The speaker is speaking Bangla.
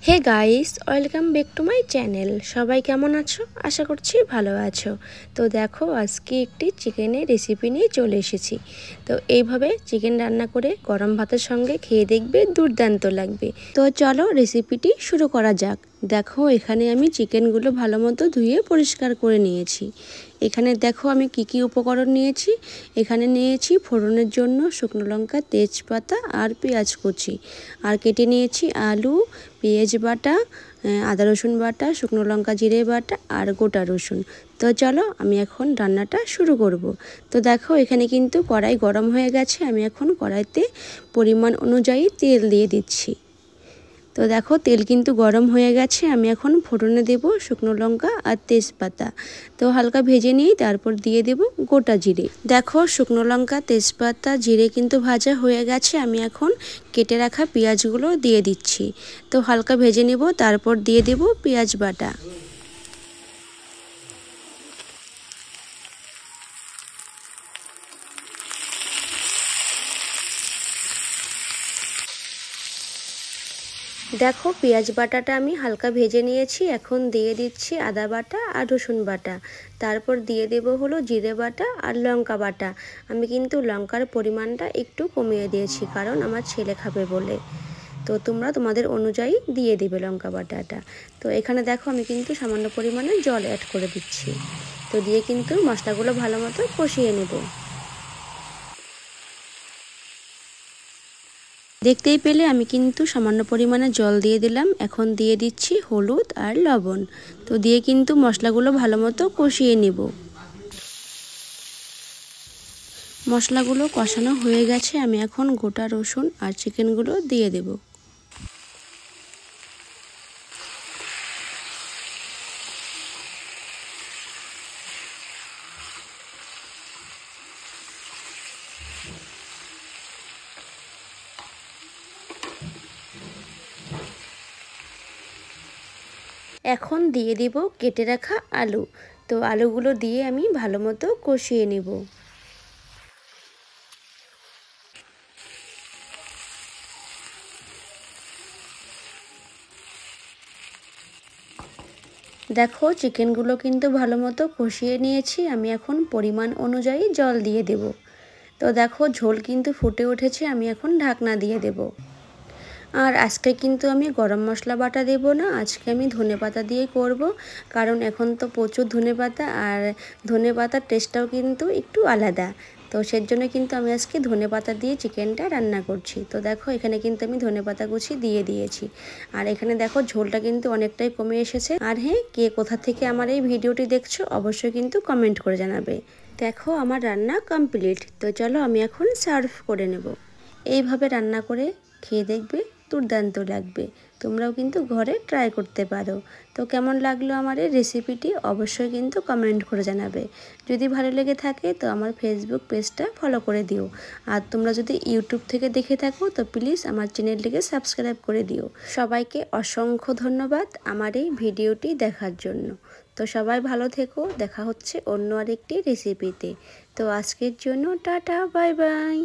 Hey guys, welcome back to my channel. সবাই কেমন আছো? আশা করছি ভালো আছো। তো দেখো, আজকে একটি চিকেনের রেসিপি নিয়ে চলে এসেছি। তো এইভাবে চিকেন রান্না করে গরম ভাতের সঙ্গে খেয়ে দেখবে, দুর্দান্ত লাগবে। তো চলো রেসিপিটি শুরু করা যাক। দেখো, এখানে আমি চিকেনগুলো ভালো মতো ধুয়ে পরিষ্কার করে নিয়েছি। এখানে দেখো আমি কি উপকরণ নিয়েছি। এখানে নিয়েছি ফোড়নের জন্য শুকনো লঙ্কা, তেজপাতা আর পেঁয়াজ কুচি, আর কেটে নিয়েছি আলু, পেঁয়াজ বাটা, আদা রসুন বাটা, শুকনো লঙ্কা জিরে বাটা আর গোটা রসুন। তো চলো আমি এখন রান্নাটা শুরু করব। তো দেখো, এখানে কিন্তু কড়াই গরম হয়ে গেছে। আমি এখন কড়াইতে পরিমাণ অনুযায়ী তেল দিয়ে দিচ্ছি। তো দেখো, তেল কিন্তু গরম হয়ে গেছে। আমি এখন ফোড়নে দেব শুকনো লঙ্কা আর তেজপাতা। তো হালকা ভেজে নিই, তারপর দিয়ে দেব গোটা জিরে। দেখো, শুকনো লঙ্কা, তেজপাতা, জিরে কিন্তু ভাজা হয়ে গেছে। আমি এখন কেটে রাখা পেঁয়াজগুলো দিয়ে দিচ্ছি। তো হালকা ভেজে নেব, তারপর দিয়ে দেব পেঁয়াজ বাটা। দেখো, পেঁয়াজ বাটাটা আমি হালকা ভেজে নিয়েছি। এখন দিয়ে দিচ্ছি আদা বাটা আর রসুন বাটা। তারপর দিয়ে দেব হলো জিরে বাটা আর লঙ্কা বাটা। আমি কিন্তু লঙ্কার পরিমাণটা একটু কমিয়ে দিয়েছি, কারণ আমার ছেলে খাবে বলে। তো তোমরা তোমাদের অনুযায়ী দিয়ে দেবে লঙ্কা বাটাটা। তো এখানে দেখো, আমি কিন্তু সামান্য পরিমাণে জল অ্যাড করে দিচ্ছি। তো দিয়ে কিন্তু মশলাগুলো ভালো মতো কষিয়ে নেব। দেখতেই পেলে আমি কিন্তু সামান্য পরিমাণে জল দিয়ে দিলাম। এখন দিয়ে দিচ্ছি হলুদ আর লবণ। তো দিয়ে কিন্তু মশলাগুলো ভালো মতো কষিয়ে নেব। মশলাগুলো কষানো হয়ে গেছে। আমি এখন গোটা রসুন আর চিকেনগুলো দিয়ে দেব। এখন দিয়ে দিব কেটে রাখা আলু। তো আলুগুলো দিয়ে আমি ভালো মতো কষিয়ে নেব। দেখো, চিকেনগুলো কিন্তু ভালো মতো কষিয়ে নিয়েছি। আমি এখন পরিমাণ অনুযায়ী জল দিয়ে দেব। তো দেখো, ঝোল কিন্তু ফুটে উঠেছে। আমি এখন ঢাকনা দিয়ে দেব। আর আজকে কিন্তু আমি গরম মশলা বাটা দেব না, আজকে আমি ধনেপাতা দিয়ে করব। কারণ এখন তো প্রচুর ধনেপাতা, আর ধনেপাতার টেস্টটাও কিন্তু একটু আলাদা। তো সেজন্য কিন্তু আমি আজকে ধনেপাতা দিয়ে চিকেনটা রান্না করছি। তো দেখো, এখানে কিন্তু আমি ধনেপাতা কুচি দিয়ে দিয়েছি। আর এখানে দেখো, ঝোলটা কিন্তু অনেকটাই কমে এসেছে। আর হ্যাঁ, কে কোথা থেকে আমার এই ভিডিওটি দেখছো অবশ্যই কিন্তু কমেন্ট করে জানাবে। দেখো, আমার রান্না কমপ্লিট। তো চলো আমি এখন সার্ভ করে নেব। এইভাবে রান্না করে খেয়ে দেখবে, দুর্দান্ত লাগবে। তোমরাও কিন্তু ঘরে ট্রাই করতে পারো। তো কেমন লাগলো আমার এই রেসিপিটি অবশ্যই কিন্তু কমেন্ট করে জানাবে। যদি ভালো লেগে থাকে তো আমার ফেসবুক পেজটা ফলো করে দিও। আর তোমরা যদি ইউটিউব থেকে দেখে থাকো তো প্লিজ আমার চ্যানেলটিকে সাবস্ক্রাইব করে দিও। সবাইকে অসংখ্য ধন্যবাদ আমার এই ভিডিওটি দেখার জন্য। তো সবাই ভালো থেকো। দেখা হচ্ছে অন্য আরেকটি রেসিপিতে। তো আজকের জন্য টাটা, বাই বাই।